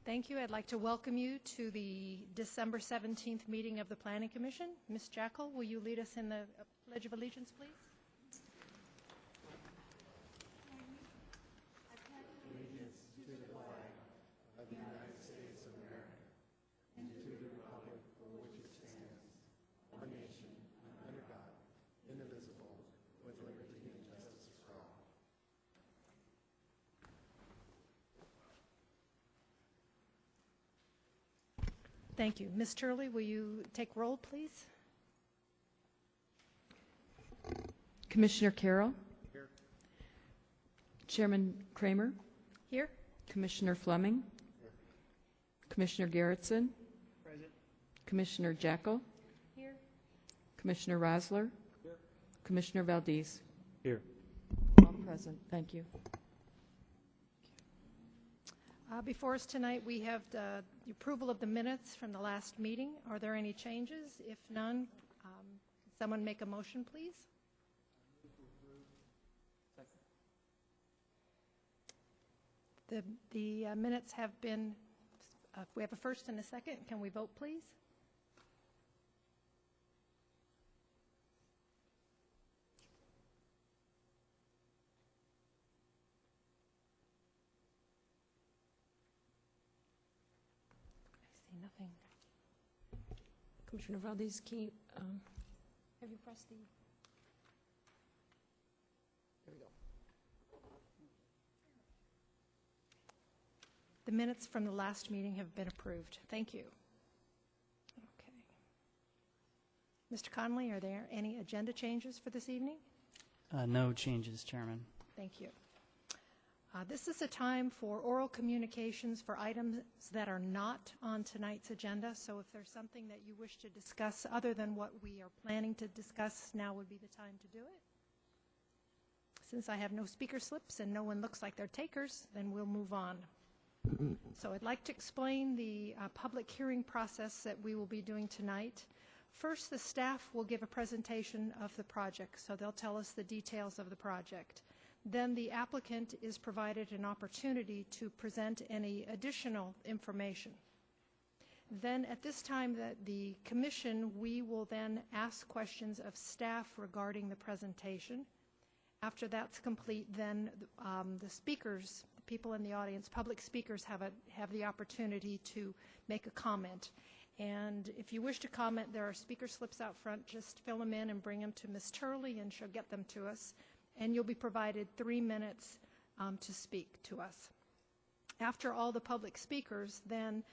Thank you. I'd like to welcome you to the December 17th meeting of the Planning Commission. Ms. Jackal, will you lead us in the Pledge of Allegiance, please? Thank you. Ms. Turley, will you take roll, please? Commissioner Carroll. Here. Chairman Kramer. Here. Commissioner Fleming. Here. Commissioner Garrettson. Present. Commissioner Jackal. Here. Commissioner Rosler. Here. Commissioner Valdez. Here. All present. Thank you. Before us tonight, we have the approval of the minutes from the last meeting. Are there any changes? If none, can someone make a motion, please? The minutes have been, we have a first and a second. Can we vote, please? Nothing. Commissioner Valdez, can you, have you pressed the? There we go. The minutes from the last meeting have been approved. Thank you. Okay. Mr. Conley, are there any agenda changes for this evening? No changes, Chairman. Thank you. This is a time for oral communications for items that are not on tonight's agenda. So if there's something that you wish to discuss other than what we are planning to discuss, now would be the time to do it. Since I have no speaker slips and no one looks like they're takers, then we'll move on. So I'd like to explain the public hearing process that we will be doing tonight. First, the staff will give a presentation of the project, so they'll tell us the details of the project. Then the applicant is provided an opportunity to present any additional information. Then at this time, the commission, we will then ask questions of staff regarding the presentation. After that's complete, then the speakers, the people in the audience, public speakers have the opportunity to make a comment. And if you wish to comment, there are speaker slips out front. Just fill them in and bring them to Ms. Turley, and she'll get them to us. And you'll be provided 3 minutes to speak to us. After all the public speakers, then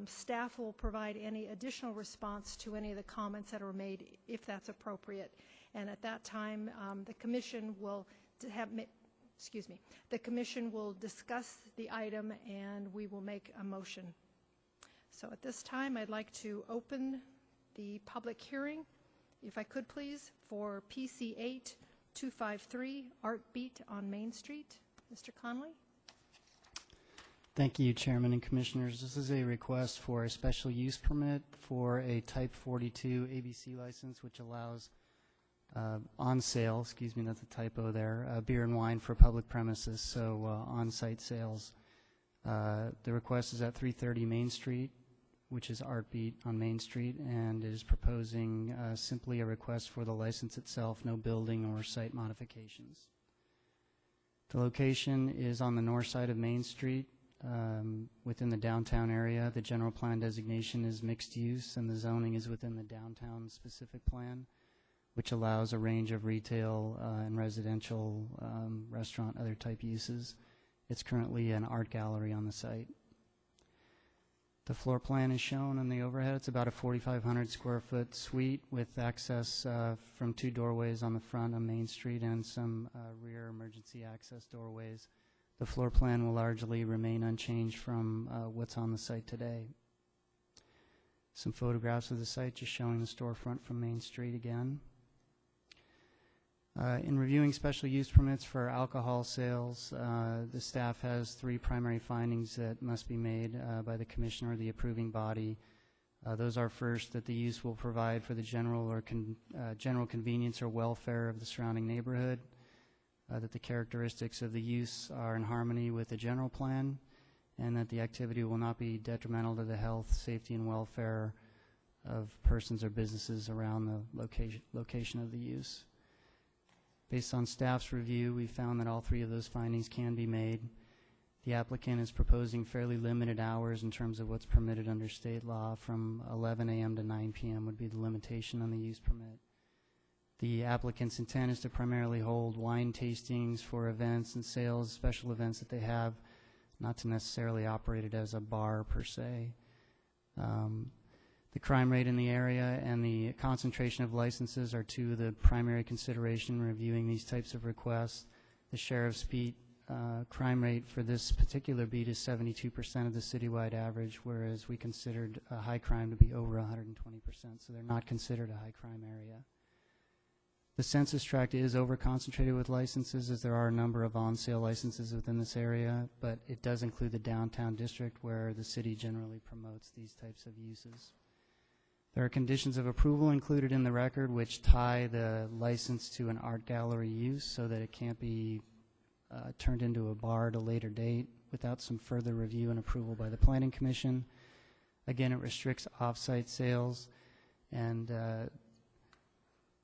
staff will provide any additional response to any of the comments that are made, if that's appropriate. And at that time, the commission will the commission will discuss the item, and we will make a motion. So at this time, I'd like to open the public hearing, if I could please, for PC 8-253 Art Beat on Main Street. Mr. Conley? Thank you, Chairman and Commissioners. This is a request for a special use permit for a Type 42 ABC license, which allows on sale, excuse me, that's a typo there, beer and wine for public premises, so on-site sales. The request is at 330 Main Street, which is Art Beat on Main Street, and is proposing simply a request for the license itself, no building or site modifications. The location is on the north side of Main Street, within the downtown area. The general plan designation is mixed use, and the zoning is within the downtown specific plan, which allows a range of retail and residential, restaurant, other type uses. It's currently an art gallery on the site. The floor plan is shown on the overhead. It's about a 4,500 square foot suite with access from 2 doorways on the front on Main Street and some rear emergency access doorways. The floor plan will largely remain unchanged from what's on the site today. Some photographs of the site just showing the storefront from Main Street again. In reviewing special use permits for alcohol sales, the staff has 3 primary findings that must be made by the commissioner or the approving body. Those are, first, that the use will provide for the general convenience or welfare of the surrounding neighborhood, that the characteristics of the use are in harmony with the general plan, and that the activity will not be detrimental to the health, safety, and welfare of persons or businesses around the location of the use. Based on staff's review, we found that all three of those findings can be made. The applicant is proposing fairly limited hours in terms of what's permitted under state law. From 11 a.m. to 9 p.m. would be the limitation on the use permit. The applicant's intent is to primarily hold wine tastings for events and sales, special events that they have, not to necessarily operate it as a bar per se. The crime rate in the area and the concentration of licenses are two of the primary consideration in reviewing these types of requests. The sheriff's beat crime rate for this particular beat is 72% of the citywide average, whereas we considered high crime to be over 120%, so they're not considered a high crime area. The census tract is over-concentrated with licenses, as there are a number of on-sale licenses within this area, but it does include the downtown district where the city generally promotes these types of uses. There are conditions of approval included in the record which tie the license to an art gallery use so that it can't be turned into a bar at a later date without some further review and approval by the Planning Commission. Again, it restricts off-site sales, and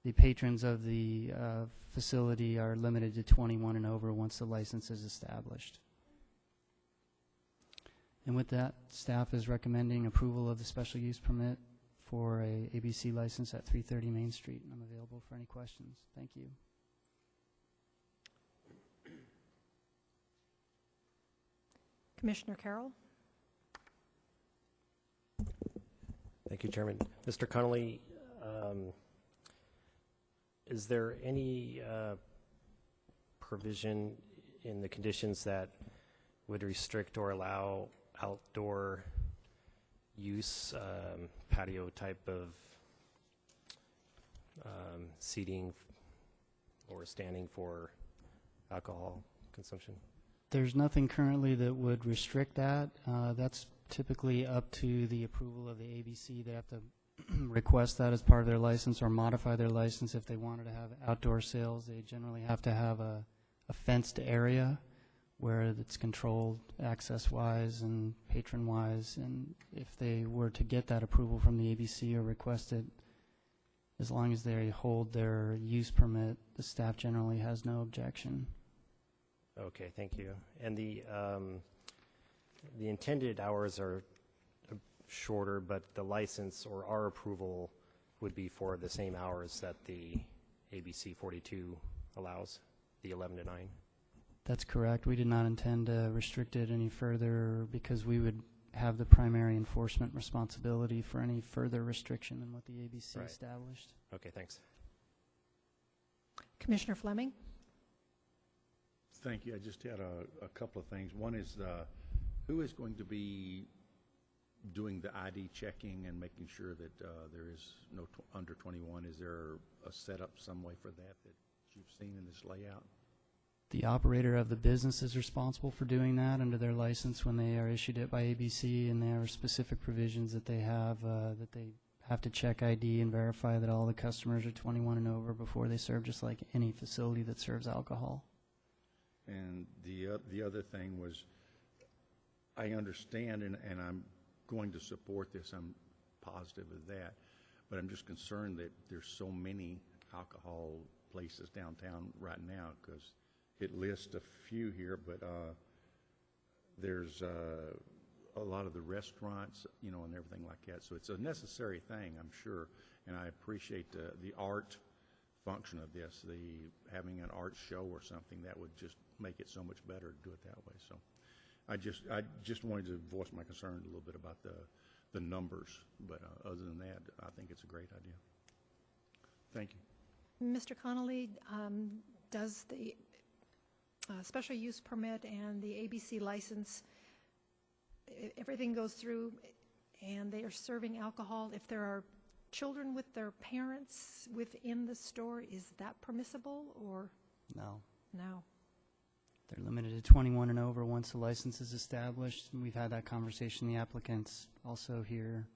the patrons of the facility are limited to 21 and over once the license is established. And with that, staff is recommending approval of the special use permit for a ABC license at 330 Main Street. I'm available for any questions. Thank you. Commissioner Carroll? Thank you, Chairman. Mr. Connolly, is there any provision in the conditions that would restrict or allow outdoor use, patio type of seating or standing for alcohol consumption? There's nothing currently that would restrict that. That's typically up to the approval of the ABC. They have to request that as part of their license or modify their license. If they wanted to have outdoor sales, they generally have to have a fenced area where it's controlled access-wise and patron-wise. And if they were to get that approval from the ABC or request it, as long as they hold their use permit, the staff generally has no objection. Okay, thank you. And the intended hours are shorter, but the license or our approval would be for the same hours that the ABC 42 allows, the 11 to 9. That's correct. We did not intend to restrict it any further because we would have the primary enforcement responsibility for any further restriction than what the ABC Right. established. Okay, thanks. Commissioner Fleming? Thank you. I just had a couple of things. One is who is going to be doing the ID checking and making sure that there is no under 21? Is there a setup some way for that you've seen in this layout? The operator of the business is responsible for doing that under their license when they are issued it by ABC, and there are specific provisions that they have to check ID and verify that all the customers are 21 and over before they serve, just like any facility that serves alcohol. And the other thing was, I understand, and I'm going to support this, I'm positive of that, but I'm just concerned that there's so many alcohol places downtown right now, because it lists a few here, but there's a lot of the restaurants, you know, and everything like that. So it's a necessary thing, I'm sure, and I appreciate the art function of this, having an art show or something that would just make it so much better to do it that way. So I just wanted to voice my concern a little bit about the numbers, but other than that, I think it's a great idea. Thank you. Mr. Connolly, does the special use permit and the ABC license, everything goes through and they are serving alcohol, if there are children with their parents within the store, is that permissible or No. no? They're limited to 21 and over once the license is established. And we've had that conversation. The applicant's also here.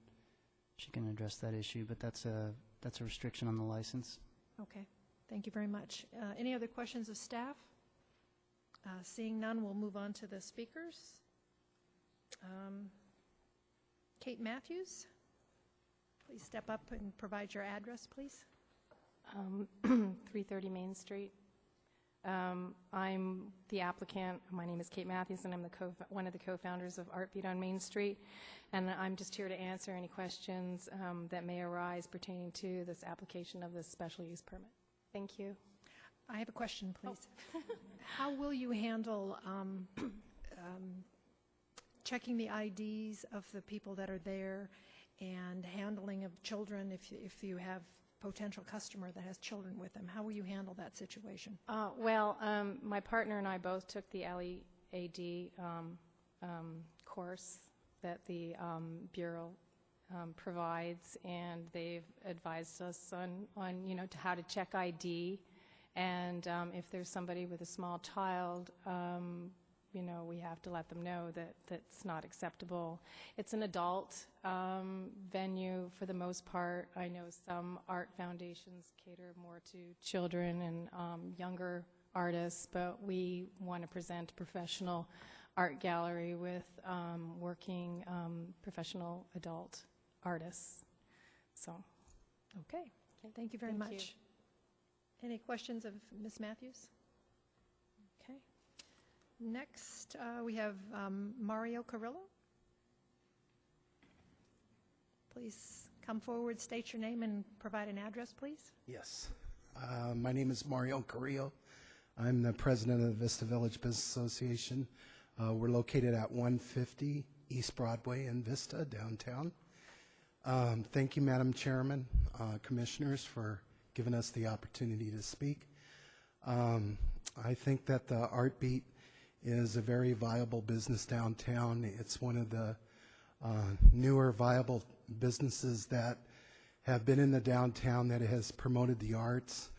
She can address that issue, but that's a restriction on the license. Okay, thank you very much. Any other questions of staff? Seeing none, we'll move on to the speakers. Kate Matthews, please step up and provide your address, please. 330 Main Street. I'm the applicant. My name is Kate Matthews, and I'm one of the co-founders of Artbeat on Main Street. And I'm just here to answer any questions that may arise pertaining to this application of this special use permit. Thank you. I have a question, please. How will you handle checking the IDs of the people that are there and handling of children if you have potential customer that has children with them? How will you handle that situation? Well, my partner and I both took the LEAD course that the Bureau provides, and they've advised us on to how to check ID, and if there's somebody with a small child, we have to let them know that that's not acceptable. It's an adult venue for the most part. I know some art foundations cater more to children and younger artists, but we want to present a professional art gallery with working professional adult artists. So, Okay, thank you very Thank much. Any questions of Ms. Matthews? Okay. Next, we have Mario Carrillo. Please come forward, state your name, and provide an address, please. Yes. My name is Mario Carrillo. I'm the president of the Vista Village Business Association. We're located at 150 East Broadway in Vista, downtown. Thank you, Madam Chairman, commissioners, for giving us the opportunity to speak. I think that the Artbeat is a very viable business downtown. It's one of the newer viable businesses that have been in the downtown that has promoted the arts.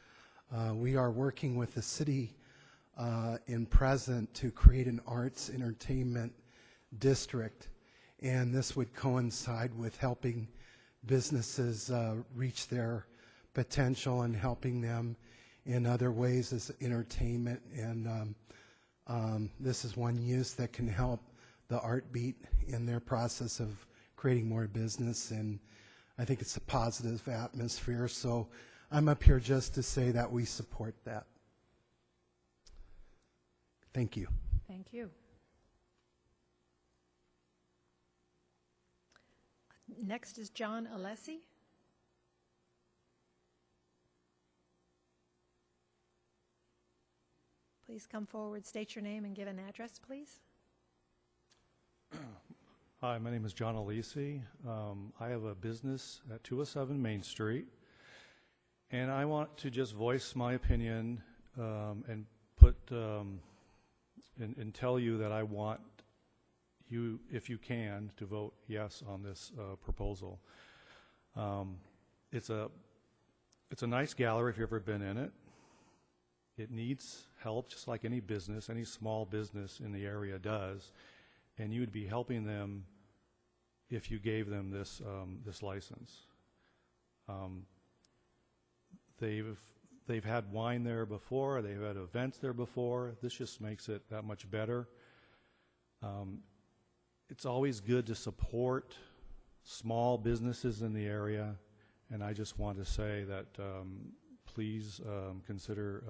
We are working with the city in present to create an arts entertainment district, and this would coincide with helping businesses reach their potential and helping them in other ways as entertainment, and this is one use that can help the Artbeat in their process of creating more business, and I think it's a positive atmosphere, so I'm up here just to say that we support that. Thank you. Thank you. Next is John Alessi. Please come forward, state your name, and give an address, please. Hi, my name is John Alisi. I have a business at 207 Main Street, and I want to just voice my opinion and put and tell you that I want you, if you can, to vote yes on this proposal. It's a nice gallery if you've ever been in it. It needs help, just like any business, any small business in the area does, and you would be helping them if you gave them this this license. They've had wine there before. They've had events there before. This just makes it that much better. It's always good to support small businesses in the area, and I just want to say that please consider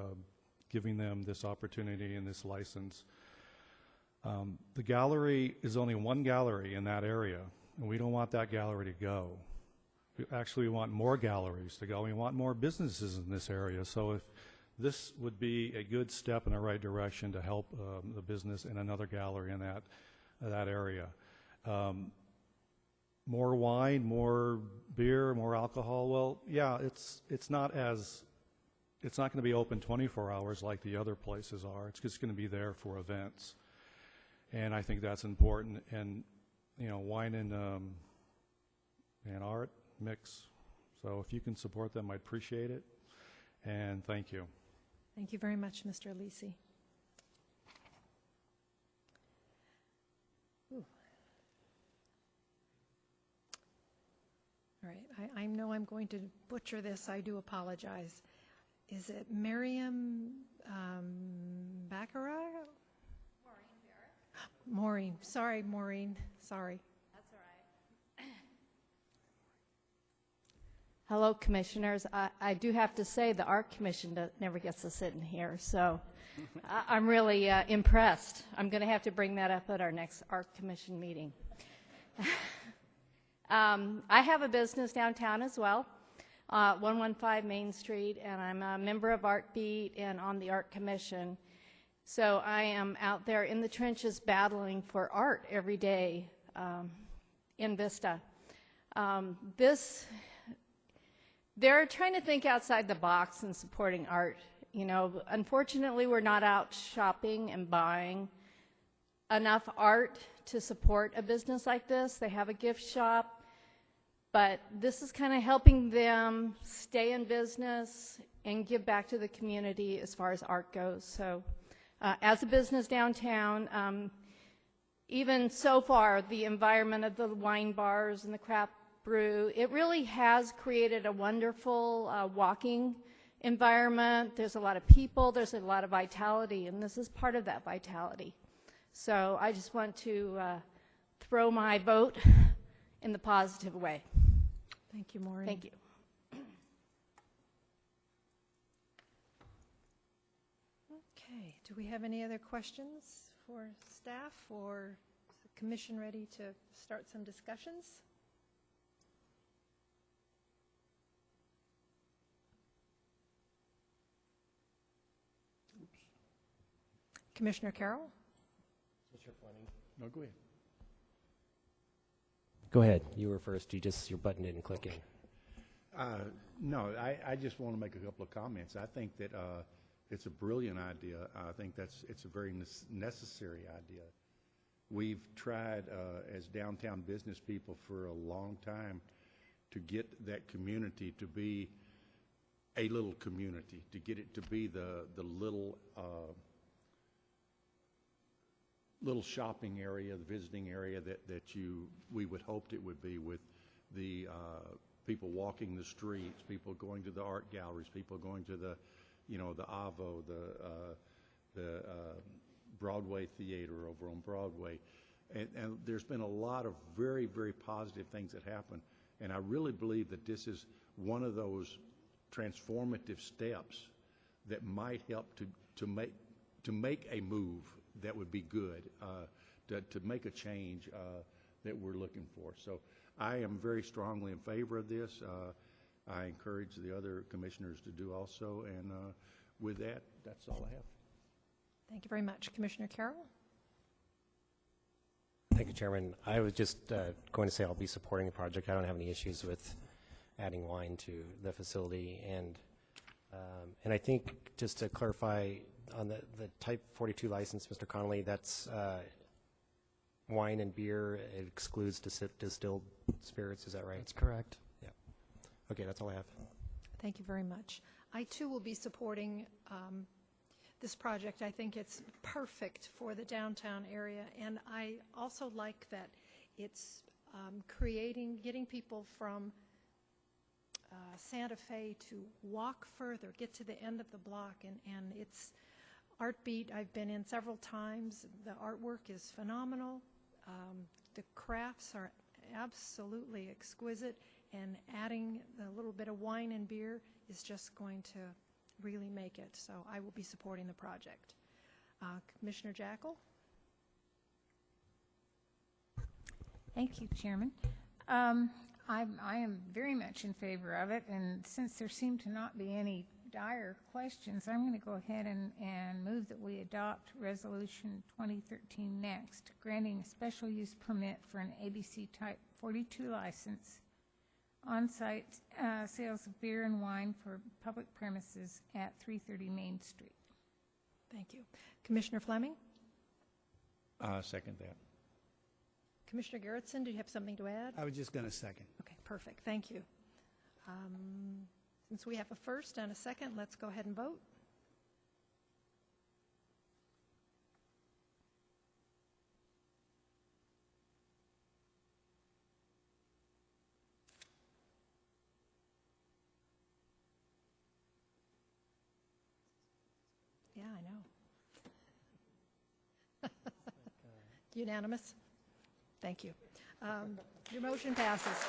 giving them this opportunity and this license. The gallery is only one gallery in that area, and we don't want that gallery to go. We want more galleries to go. We want more businesses in this area. So if this would be a good step in the right direction to help the business in another gallery in that area. More wine, more beer, more alcohol. Well, yeah, it's not going to be open 24 hours like the other places are. It's just going to be there for events, and I think that's important. And wine and art mix. So if you can support them, I'd appreciate it. And thank you. Thank you very much, Mr. Alisi. Ooh. All right, I know I'm going to butcher this. I do apologize. Is it Miriam Baccarat? Maureen. Sorry, Maureen. Sorry. Hello, Commissioners. I do have to say the Art Commission never gets to sit in here, so I'm really impressed. I'm going to have to bring that up at our next Art Commission meeting. I have a business downtown as well, 115 Main Street, and I'm a member of ArtBeat and on the Art Commission. So I am out there in the trenches battling for art every day in Vista. They're trying to think outside the box and supporting art. You know, unfortunately, we're not out shopping and buying enough art to support a business like this. They have a gift shop, but this is kind of helping them stay in business and give back to the community as far as art goes. So as a business downtown, even so far, the environment of the wine bars and the craft brew, it really has created a wonderful walking environment. There's a lot of people, there's a lot of vitality, and this is part of that vitality. So I just want to throw my vote in the positive way. Thank you, Maureen. Thank you. Okay, do we have any other questions for staff, or is the commission ready to start some discussions? Commissioner Carroll? Commissioner Fleming? No, go ahead. Go ahead. You were first. Your button didn't click in. No, I just want to make a couple of comments. I think that it's a brilliant idea. I think it's a very necessary idea. We've tried as downtown business people for a long time to get that community to be a little community, to get it to be the little shopping area, the visiting area that we would hoped it would be, with the people walking the streets, people going to the art galleries, people going to the AVO, the Broadway Theater over on Broadway. And there's been a lot of very, very positive things that happen. And I really believe that this is one of those transformative steps that might help to make a move that would be good, to make a change that we're looking for. So I am very strongly in favor of this. I encourage the other commissioners to do also. And with that, that's all I have. Thank you very much. Commissioner Carroll? Thank you, Chairman. I was just going to say I'll be supporting the project. I don't have any issues with adding wine to the facility. And I think, just to clarify, on the Type 42 license, Mr. Connolly, that's wine and beer. It excludes distilled spirits. Is that right? That's correct. Yeah. Okay, that's all I have. Thank you very much. I, too, will be supporting this project. I think it's perfect for the downtown area, and I also like that it's getting people from Santa Fe to walk further, get to the end of the block, and it's ArtBeat. I've been in several times. The artwork is phenomenal. The crafts are absolutely exquisite, and adding a little bit of wine and beer is just going to really make it. So I will be supporting the project. Commissioner Jackal? Thank you, Chairman. I am very much in favor of it, and since there seem to not be any dire questions, I'm going to go ahead and move that we adopt Resolution 2013 next, granting a special use permit for an ABC Type 42 license, on-site sales of beer and wine for public premises at 330 Main Street. Thank you. Commissioner Fleming? Second that. Commissioner Garrettson, do you have something to add? I was just going to second. Okay, perfect. Thank you. Since we have a first and a second, let's go ahead and vote. Yeah, I know. Unanimous? Thank you. Your motion passes.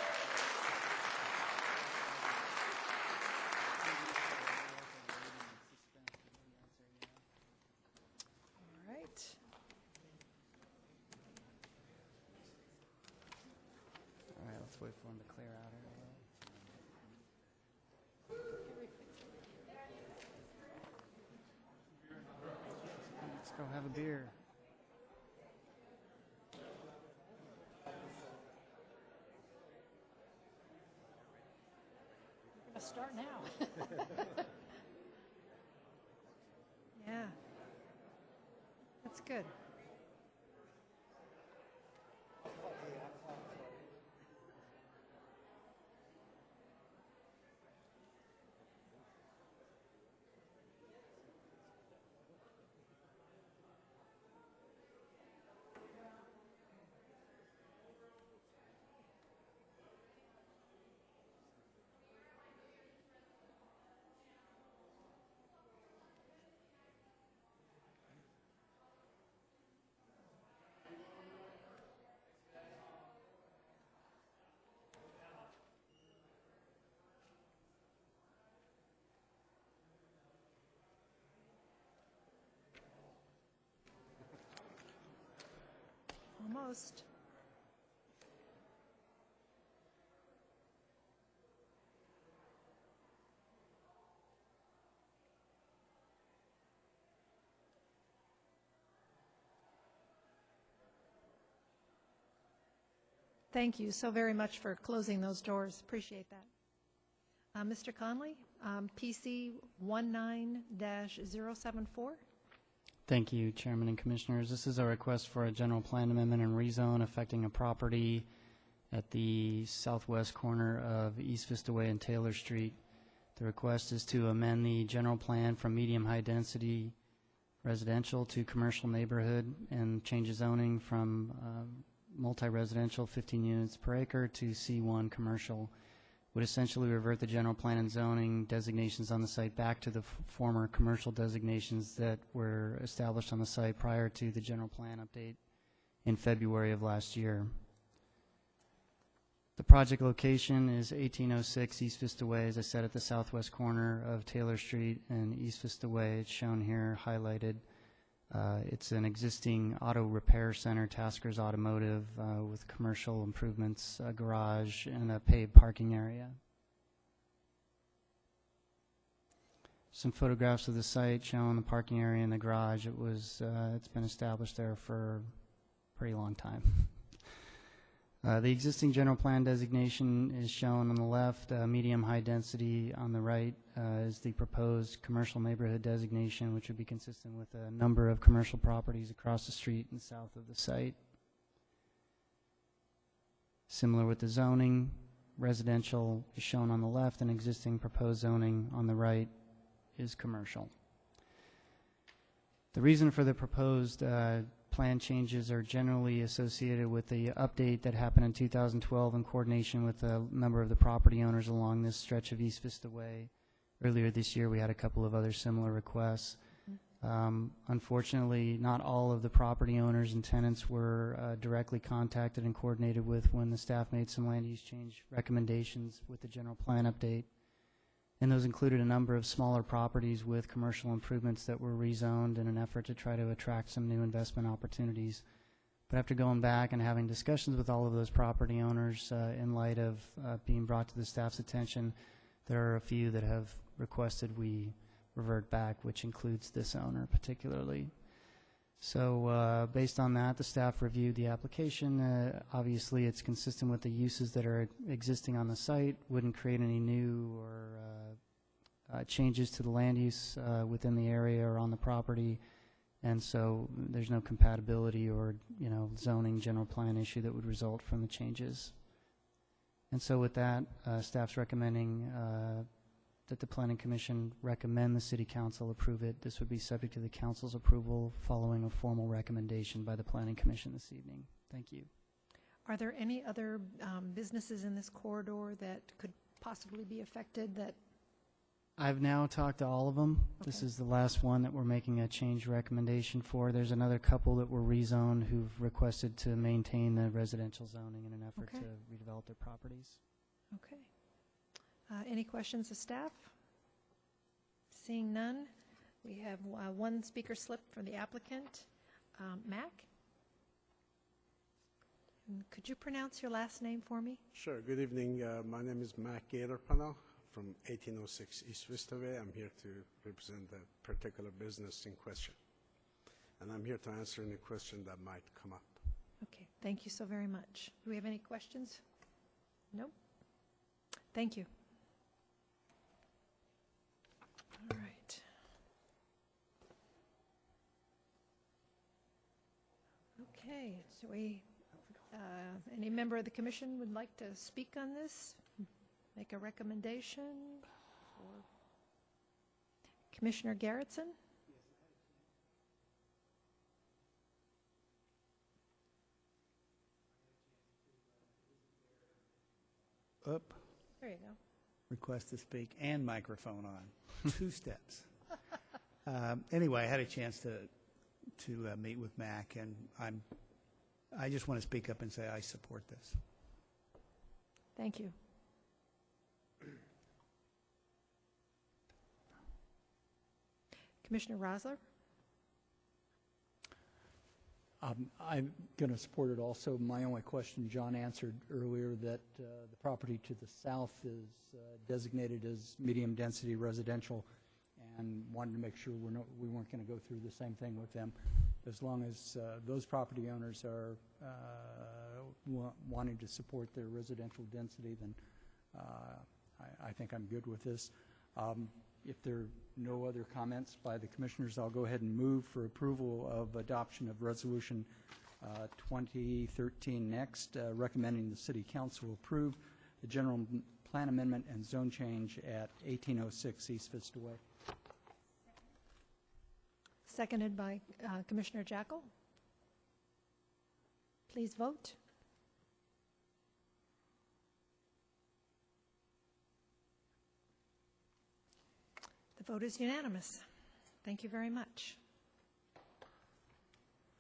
All right. All right, let's wait for him to clear out here. Let's go have a beer. Let's start now. Yeah. That's good. Almost. Thank you so very much for closing those doors. Appreciate that. Mr. Conley, PC 19-074. Thank you, Chairman and Commissioners. This is a request for a general plan amendment and rezone affecting a property at the southwest corner of East Vista Way and Taylor Street. The request is to amend the general plan from medium-high density residential to commercial neighborhood and change the zoning from multi-residential 15 units per acre to C1 commercial. Would essentially revert the general plan and zoning designations on the site back to the former commercial designations that were established on the site prior to the general plan update in February of last year. The project location is 1806 East Vista Way, as I said, at the southwest corner of Taylor Street and East Vista Way. It's shown here, highlighted. It's an existing auto repair center, Taskers Automotive, with commercial improvements, a garage, and a paved parking area. Some photographs of the site showing the parking area and the garage. It's been established there for a pretty long time. The existing general plan designation is shown on the left. Medium-high density on the right is the proposed commercial neighborhood designation, which would be consistent with a number of commercial properties across the street and south of the site. Similar with the zoning, residential is shown on the left, and existing proposed zoning on the right is commercial. The reason for the proposed plan changes are generally associated with the update that happened in 2012 in coordination with a number of the property owners along this stretch of East Vista Way. Earlier this year, we had a couple of other similar requests. Unfortunately, not all of the property owners and tenants were directly contacted and coordinated with when the staff made some land use change recommendations with the general plan update. And those included a number of smaller properties with commercial improvements that were rezoned in an effort to try to attract some new investment opportunities. But after going back and having discussions with all of those property owners in light of being brought to the staff's attention, there are a few that have requested we revert back, which includes this owner particularly. So based on that, the staff reviewed the application. Obviously, it's consistent with the uses that are existing on the site, wouldn't create any new or changes to the land use within the area or on the property, and so there's no compatibility or zoning general plan issue that would result from the changes. And so with that, staff's recommending that the Planning Commission recommend the City Council approve it. This would be subject to the Council's approval following a formal recommendation by the Planning Commission this evening. Thank you. Are there any other businesses in this corridor that could possibly be affected that I've now talked to all of them. This Okay. is the last one that we're making a change recommendation for. There's another couple that were rezoned who've requested to maintain the residential zoning in an effort Okay. to redevelop their properties. Okay. Any questions of staff? Seeing none, we have one speaker slip for the applicant. Mac? And could you pronounce your last name for me? Sure. Good evening. My name is Mac Gatorpano from 1806 East Vista Way. I'm here to represent the particular business in question. And I'm here to answer any question that might come up. Okay, thank you so very much. Do we have any questions? Nope. Thank you. All right. Okay, so any member of the commission would like to speak on this? Make a recommendation? Or Commissioner Garrettson? Up, There you go. request to speak, and microphone on. 2 steps. Anyway, I had a chance to meet with Mac, and I just want to speak up and say I support this. Thank you. Commissioner Rosler? I'm going to support it also. My only question, John answered earlier that the property to the south is designated as medium-density residential, and wanted to make sure we weren't going to go through the same thing with them. As long as those property owners are wanting to support their residential density, then I think I'm good with this. If there are no other comments by the commissioners, I'll go ahead and move for approval of adoption of Resolution 2013 next, recommending the City Council approve the general plan amendment and zone change at 1806 East Vista Way. Seconded by Commissioner Jackal. Please vote. The vote is unanimous. Thank you very much.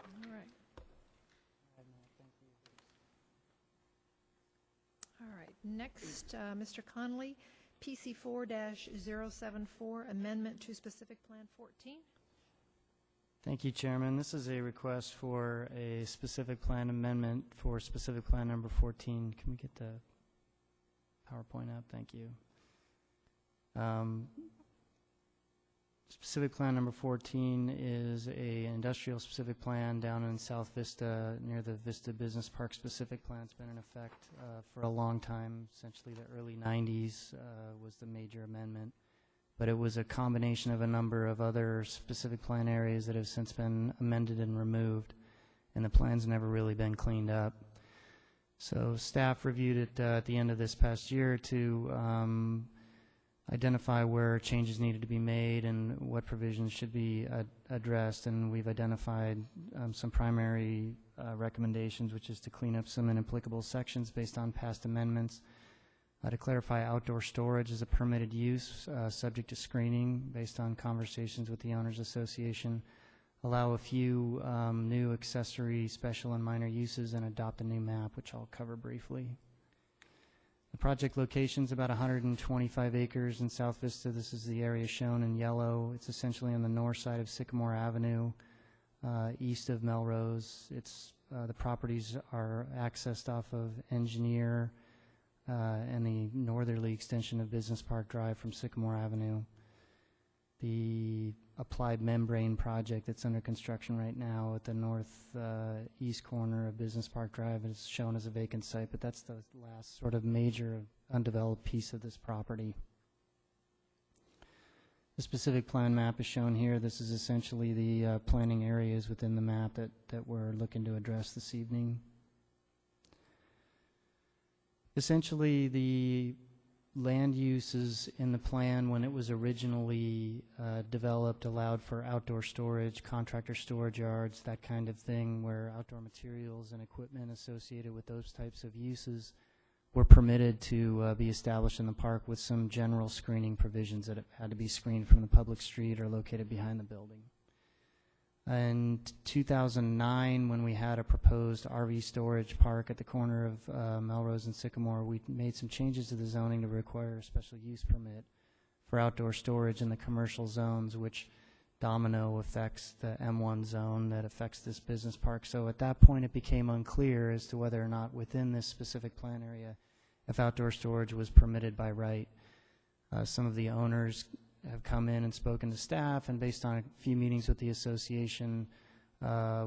All right. All right, next, Mr. Conley, PC 4-074, amendment to specific plan 14. Thank you, Chairman. This is a request for a specific plan amendment for specific plan number 14. Can we get the PowerPoint up? Thank you. Specific plan number 14 is a industrial specific plan down in South Vista near the Vista Business Park specific plan. It's been in effect for a long time. Essentially the early 90s was the major amendment. But it was a combination of a number of other specific plan areas that have since been amended and removed, and the plan's never really been cleaned up. So staff reviewed it at the end of this past year to identify where changes needed to be made and what provisions should be addressed, and we've identified some primary recommendations, which is to clean up some inapplicable sections based on past amendments, to clarify outdoor storage as a permitted use subject to screening based on conversations with the Owners Association, allow a few new accessory, special, and minor uses, and adopt a new map, which I'll cover briefly. The project location is about 125 acres in South Vista. This is the area shown in yellow. It's essentially on the north side of Sycamore Avenue, east of Melrose. The properties are accessed off of Engineer and the northerly extension of Business Park Drive from Sycamore Avenue. The applied membrane project that's under construction right now at the northeast corner of Business Park Drive is shown as a vacant site, but that's the last sort of major undeveloped piece of this property. The specific plan map is shown here. This is essentially the planning areas within the map that we're looking to address this evening. Essentially, the land uses in the plan when it was originally developed allowed for outdoor storage, contractor storage yards, that kind of thing, where outdoor materials and equipment associated with those types of uses were permitted to be established in the park with some general screening provisions that it had to be screened from the public street or located behind the building. In 2009, when we had a proposed RV storage park at the corner of Melrose and Sycamore, we made some changes to the zoning to require a special use permit for outdoor storage in the commercial zones, which domino affects the M1 zone that affects this business park. So at that point, it became unclear as to whether or not within this specific plan area, if outdoor storage was permitted by right. Some of the owners have come in and spoken to staff, and based on a few meetings with the association,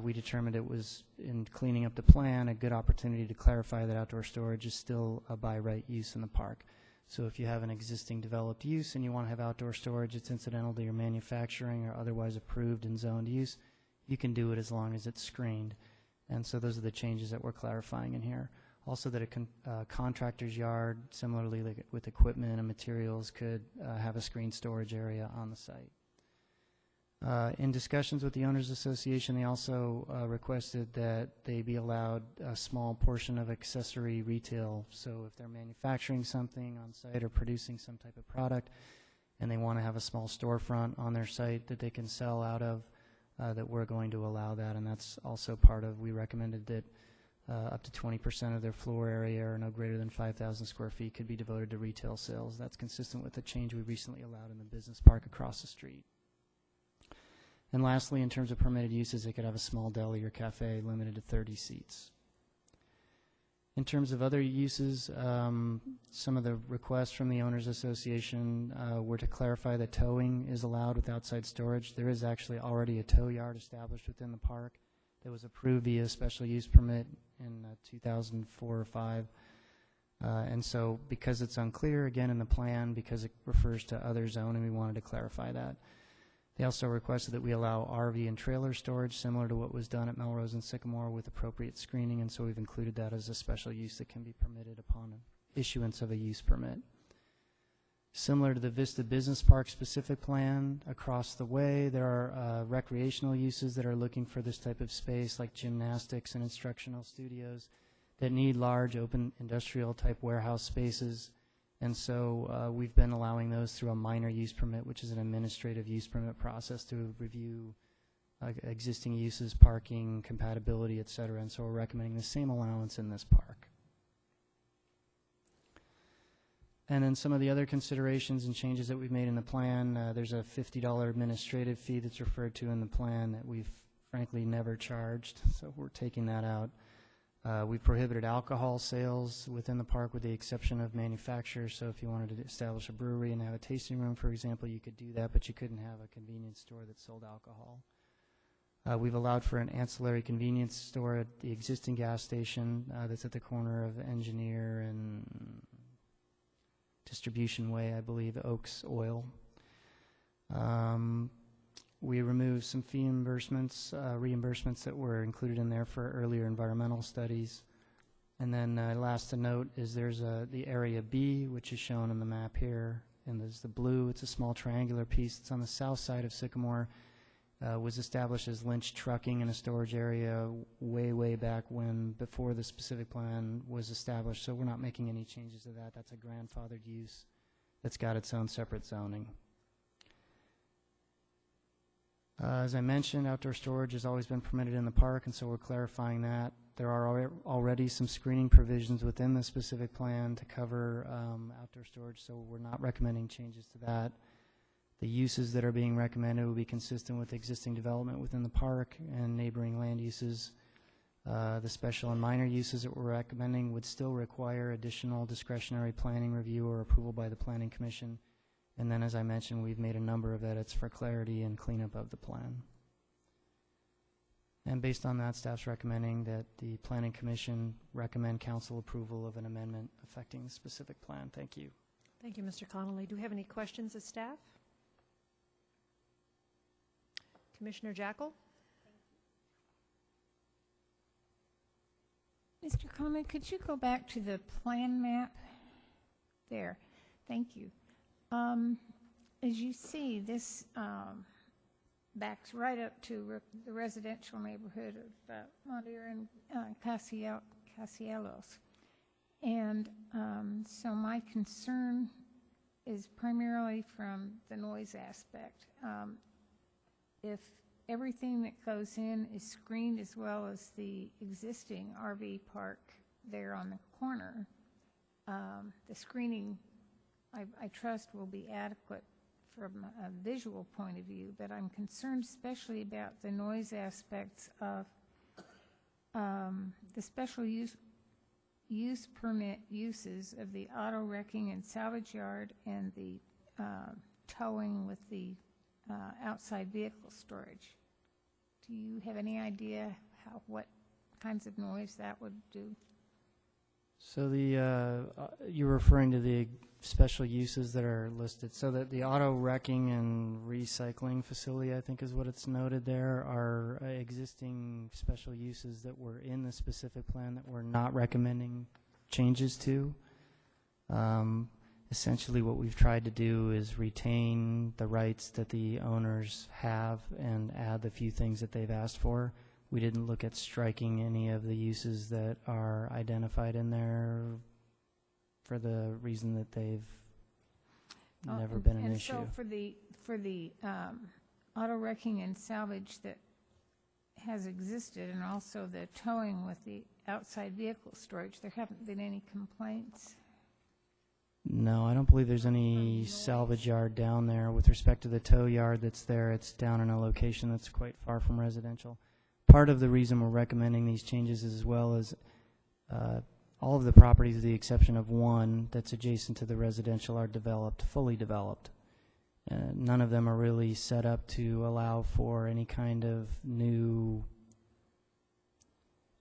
we determined it was, in cleaning up the plan, a good opportunity to clarify that outdoor storage is still a by right use in the park. So if you have an existing developed use and you want to have outdoor storage, it's incidental to your manufacturing or otherwise approved and zoned use, you can do it as long as it's screened. And so those are the changes that we're clarifying in here. Also that a contractor's yard, similarly like with equipment and materials, could have a screened storage area on the site. In discussions with the Owners Association, they also requested that they be allowed a small portion of accessory retail. So if they're manufacturing something on site or producing some type of product and they want to have a small storefront on their site that they can sell out of, that we're going to allow that. And that's also part of, we recommended that up to 20% of their floor area or no greater than 5,000 square feet could be devoted to retail sales. That's consistent with the change we recently allowed in the business park across the street. And lastly, in terms of permitted uses, they could have a small deli or cafe limited to 30 seats. In terms of other uses, some of the requests from the Owners Association were to clarify that towing is allowed with outside storage. There is actually already a tow yard established within the park that was approved via special use permit in 2004 or 5. And so because it's unclear, again, in the plan, because it refers to other zoning, we wanted to clarify that. They also requested that we allow RV and trailer storage similar to what was done at Melrose and Sycamore with appropriate screening, and so we've included that as a special use that can be permitted upon issuance of a use permit. Similar to the Vista Business Park specific plan, across the way there are recreational uses that are looking for this type of space, like gymnastics and instructional studios that need large open industrial type warehouse spaces. And so we've been allowing those through a minor use permit, which is an administrative use permit process to review existing uses, parking, compatibility, et cetera. And so we're recommending the same allowance in this park. And then some of the other considerations and changes that we've made in the plan, there's a $50 administrative fee that's referred to in the plan that we've frankly never charged, so we're taking that out. We prohibited alcohol sales within the park with the exception of manufacturers. So if you wanted to establish a brewery and have a tasting room, for example, you could do that, but you couldn't have a convenience store that sold alcohol. We've allowed for an ancillary convenience store at the existing gas station that's at the corner of Engineer and Distribution Way, I believe, Oaks Oil. We removed some fee reimbursements that were included in there for earlier environmental studies. And then last to note is there's the Area B, which is shown on the map here. And there's the blue. It's a small triangular piece. It's on the south side of Sycamore. Was established as Lynch Trucking in a storage area way back when, before the specific plan was established. So we're not making any changes to that. That's a grandfathered use that's got its own separate zoning. As I mentioned, outdoor storage has always been permitted in the park, and so we're clarifying that. There are already some screening provisions within the specific plan to cover outdoor storage, so we're not recommending changes to that. The uses that are being recommended will be consistent with existing development within the park and neighboring land uses. The special and minor uses that we're recommending would still require additional discretionary planning review or approval by the Planning Commission. And then, as I mentioned, we've made a number of edits for clarity and cleanup of the plan. And based on that, staff's recommending that the Planning Commission recommend council approval of an amendment affecting the specific plan. Thank you. Thank you, Mr. Connolly. Do we have any questions of staff? Commissioner Jackal? Mr. Connolly, could you go back to the plan map? There. Thank you. As you see, this backs right up to the residential neighborhood of Montier and Casiellos. And so my concern is primarily from the noise aspect. If everything that goes in is screened as well as the existing RV park there on the corner, the screening, I trust, will be adequate from a visual point of view, but I'm concerned especially about the noise aspects of the special use permit uses of the auto wrecking and salvage yard and the towing with the outside vehicle storage. Do you have any idea what kinds of noise that would do? So you're referring to the special uses that are listed. So that the auto wrecking and recycling facility, I think is what it's noted there, are existing special uses that were in the specific plan that we're not recommending changes to. Essentially what we've tried to do is retain the rights that the owners have and add the few things that they've asked for. We didn't look at striking any of the uses that are identified in there for the reason that they've never been an issue. And so for the auto wrecking and salvage that has existed, and also the towing with the outside vehicle storage, there haven't been any complaints? No, I don't believe there's any salvage yard down there. With respect to the tow yard that's there, it's down in a location that's quite far from residential. Part of the reason we're recommending these changes as well as all of the properties, with the exception of one that's adjacent to the residential, are developed, fully developed. None of them are really set up to allow for any kind of new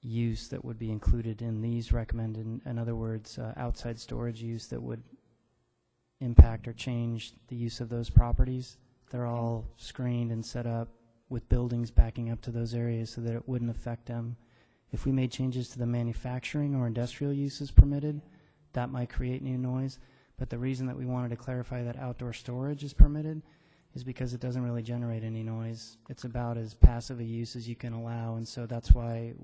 use that would be included in these recommended. In other words, outside storage use that would impact or change the use of those properties. They're all screened and set up with buildings backing up to those areas so that it wouldn't affect them. If we made changes to the manufacturing or industrial uses permitted, that might create new noise. But the reason that we wanted to clarify that outdoor storage is permitted is because it doesn't really generate any noise. It's about as passive a use as you can allow, and so that's why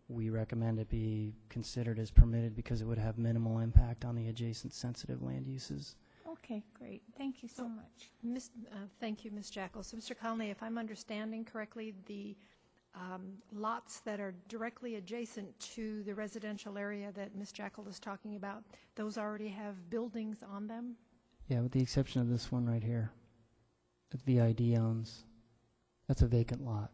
we recommend it be considered as permitted, because it would have minimal impact on the adjacent sensitive land uses. Okay, great. Thank you so much. Thank you, Ms. Jackal. So, Mr. Conley, if I'm understanding correctly, the lots that are directly adjacent to the residential area that Ms. Jackal is talking about, those already have buildings on them? Yeah, with the exception of this one right here that VID owns. That's a vacant lot.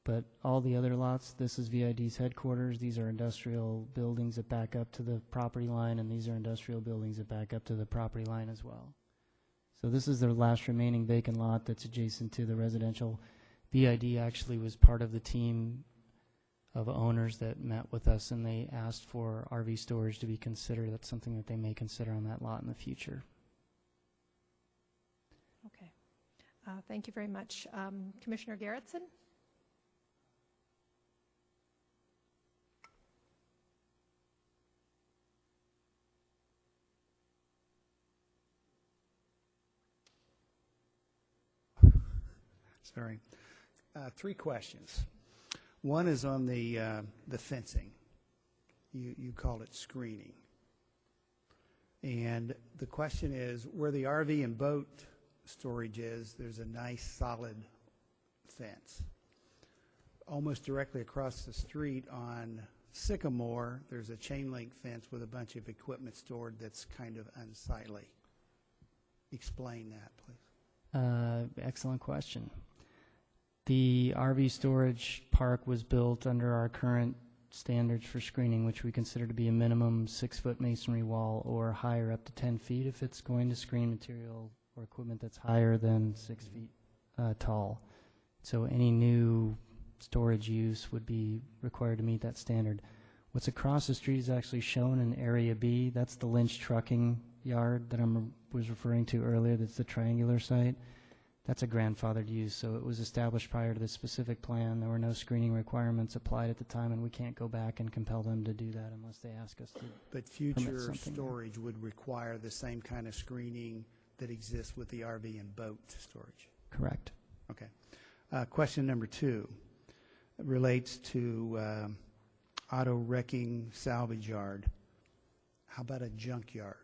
But all the other lots, this is VID's headquarters. These are industrial buildings that back up to the property line, and these are industrial buildings that back up to the property line as well. So this is the last remaining vacant lot that's adjacent to the residential. VID actually was part of the team of owners that met with us, and they asked for RV storage to be considered. That's something that they may consider on that lot in the future. Okay. Thank you very much. Commissioner Garrettson? Sorry. Three questions. One is on the fencing. You called it screening. And the question is, where the RV and boat storage is, there's a nice solid fence. Almost directly across the street on Sycamore, there's a chain link fence with a bunch of equipment stored that's kind of unsightly. Explain that, please. Excellent question. The RV storage park was built under our current standards for screening, which we consider to be a minimum 6-foot masonry wall or higher up to 10 feet if it's going to screen material or equipment that's higher than 6 feet tall. So any new storage use would be required to meet that standard. What's across the street is actually shown in Area B. That's the Lynch trucking yard that I was referring to earlier. That's the triangular site. That's a grandfathered use, so it was established prior to the specific plan. There were no screening requirements applied at the time, and we can't go back and compel them to do that unless they ask us to. But future storage would require the same kind of screening that exists with the RV and boat storage? Correct. Okay. Question number 2 relates to auto wrecking salvage yard. How about a junkyard?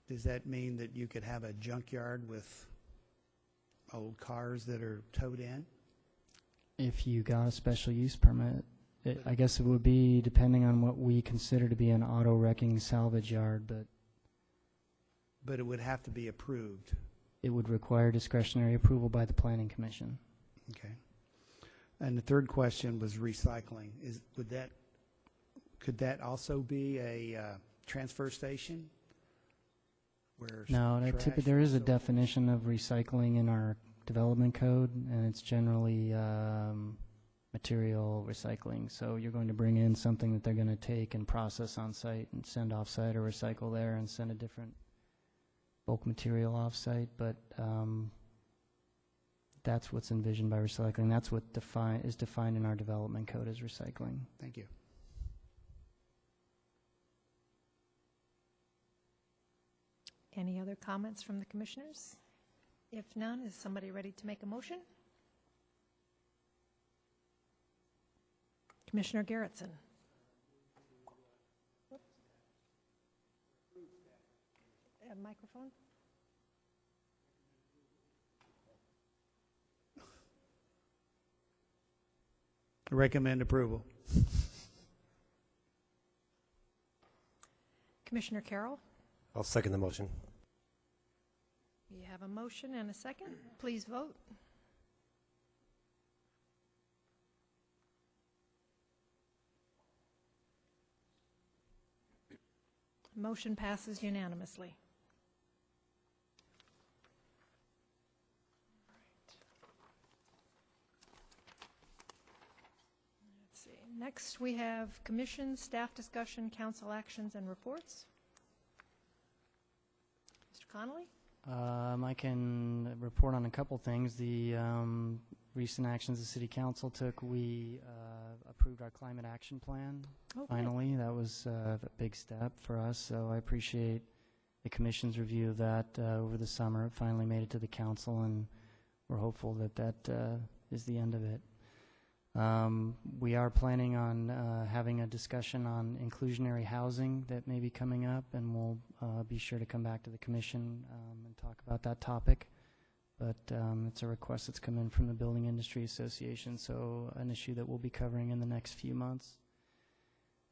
Does that mean that you could have a junkyard with old cars that are towed in? If you got a special use permit, I guess it would be depending on what we consider to be an auto wrecking salvage yard, but But it would have to be approved. it would require discretionary approval by the Planning Commission. Okay. And the third question was recycling. Could that also be a transfer station? Where No, trash there is a so- definition of recycling in our development code, and it's generally material recycling. So you're going to bring in something that they're going to take and process on site and send off site or recycle there and send a different bulk material off site. But that's what's envisioned by recycling. That's what is defined in our development code as recycling. Thank you. Any other comments from the commissioners? If none, is somebody ready to make a motion? Commissioner Garrettson. Microphone? Recommend approval. Commissioner Carroll? I'll second the motion. We have a motion and a second. Please vote. Motion passes unanimously. Let's see. Next, we have commission, staff discussion, council actions, and reports. Mr. Connolly? I can report on a couple things. The recent actions the City Council took, we approved our climate action plan. Oh, good. Finally, that was a big step for us, so I appreciate the Commission's review of that over the summer. It finally made it to the Council, and we're hopeful that that is the end of it. We are planning on having a discussion on inclusionary housing that may be coming up, and we'll be sure to come back to the Commission and talk about that topic. But it's a request that's come in from the Building Industry Association, so an issue that we'll be covering in the next few months.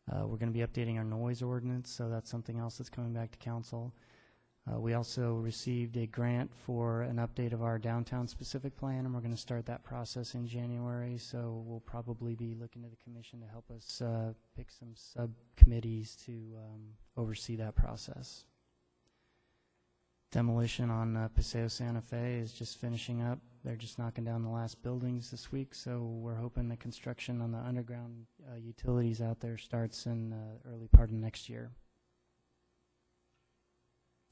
We're going to be updating our noise ordinance, so that's something else that's coming back to Council. We also received a grant for an update of our downtown specific plan, and we're going to start that process in January, so we'll probably be looking to the Commission to help us pick some subcommittees to oversee that process. Demolition on Paseo Santa Fe is just finishing up. They're just knocking down the last buildings this week, so we're hoping the construction on the underground utilities out there starts in the early part of next year.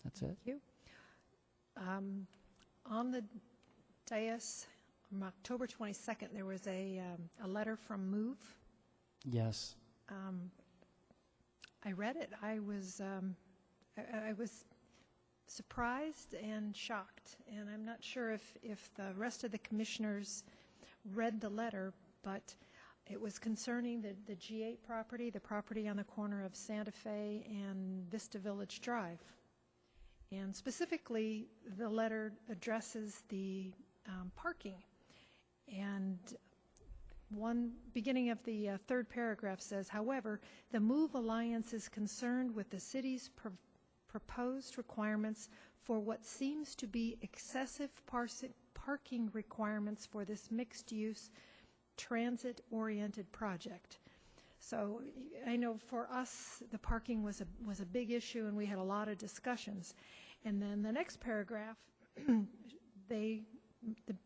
That's it. Thank you. On the dais, on October 22nd, there was a letter from MOVE. Yes. I read it. I was surprised and shocked, and I'm not sure if the rest of the commissioners read the letter, but it was concerning the G8 property, the property on the corner of Santa Fe and Vista Village Drive. And specifically, the letter addresses the parking. And one beginning of the third paragraph says, however, the MOVE Alliance is concerned with the city's proposed requirements for what seems to be excessive parking requirements for this mixed-use, transit-oriented project. So I know for us, the parking was a big issue, and we had a lot of discussions. And then the next paragraph, the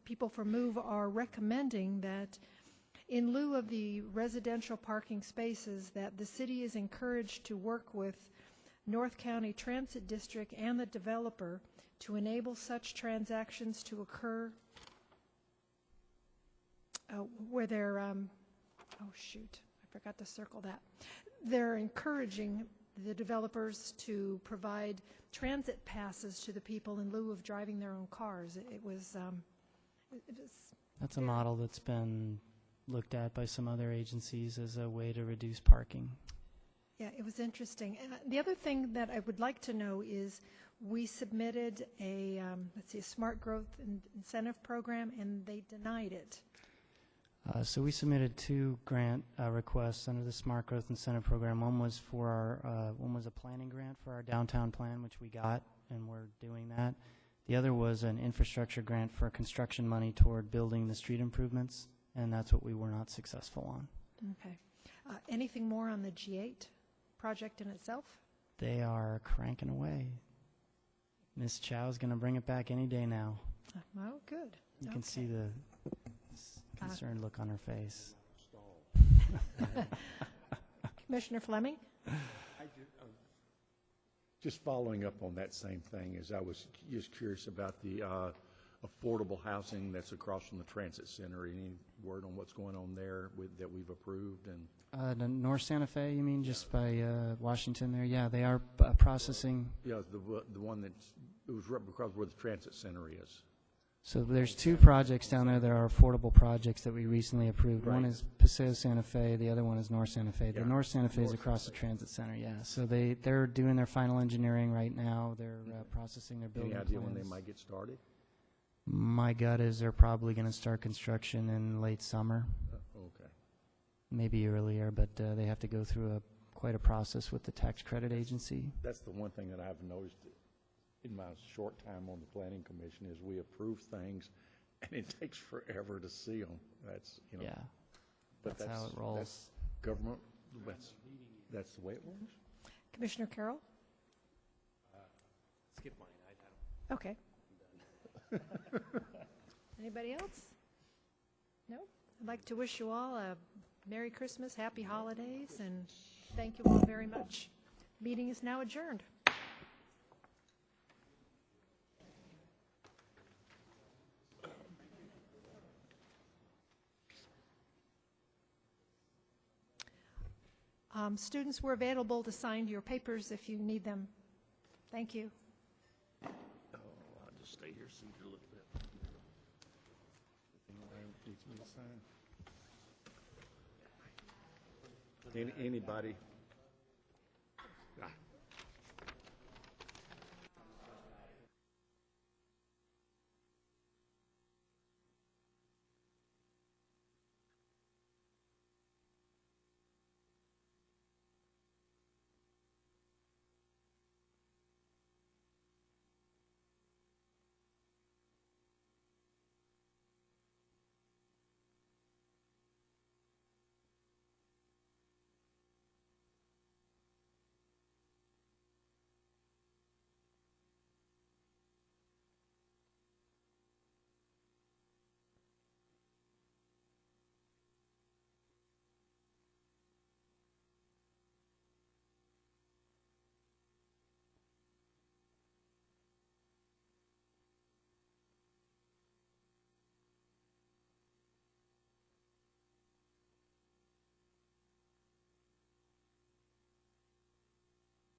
people from MOVE are recommending that in lieu of the residential parking spaces, that the city is encouraged to work with North County Transit District and the developer to enable such transactions to occur where they're, oh shoot, I forgot to circle that. They're encouraging the developers to provide transit passes to the people in lieu of driving their own cars. It was That's a model that's been looked at by some other agencies as a way to reduce parking. Yeah, it was interesting. The other thing that I would like to know is we submitted a, let's see, a smart growth incentive program, and they denied it. So we submitted 2 grant requests under the Smart Growth Incentive Program. One was for our, one was a planning grant for our downtown plan, which we got, and we're doing that. The other was an infrastructure grant for construction money toward building the street improvements, and that's what we were not successful on. Okay. Anything more on the G8 project in itself? They are cranking away. Ms. Chow's going to bring it back any day now. Oh, good. You can see the concerned look on her face. Commissioner Fleming? Just following up on that same thing, as I was just curious about the affordable housing that's across from the transit center. Any word on what's going on there that we've approved? And The North Santa Fe, you mean, just by Washington there? Yeah, they are processing. yeah, the one that's, it was right because where the transit center is. So there's 2 projects down there that are affordable projects that we recently approved. One Right. is Paseo Santa Fe, the other one is North Santa Fe. The Yeah. North Santa Fe is North across the transit center, yeah. So they're doing their final engineering right now. They're processing their building Any plans. idea when they might get started? My gut is they're probably going to start construction in late summer, Okay. maybe earlier, but they have to go through quite a process with the tax credit agency. That's the one thing that I've noticed in my short time on the planning commission is we approve things and it takes forever to see them. That's, you know. Yeah, But that's how it rolls. That's government, that's the way it works. Commissioner Carroll? Skip mine. I Okay. Anybody else? No? I'd like to wish you all a Merry Christmas, Happy Holidays, and thank you all very much. Meeting is now adjourned. Students, we're available to sign your papers if you need them. Thank you. Oh, I'll just stay here seated a little bit. Anyone needs me to sign? Anybody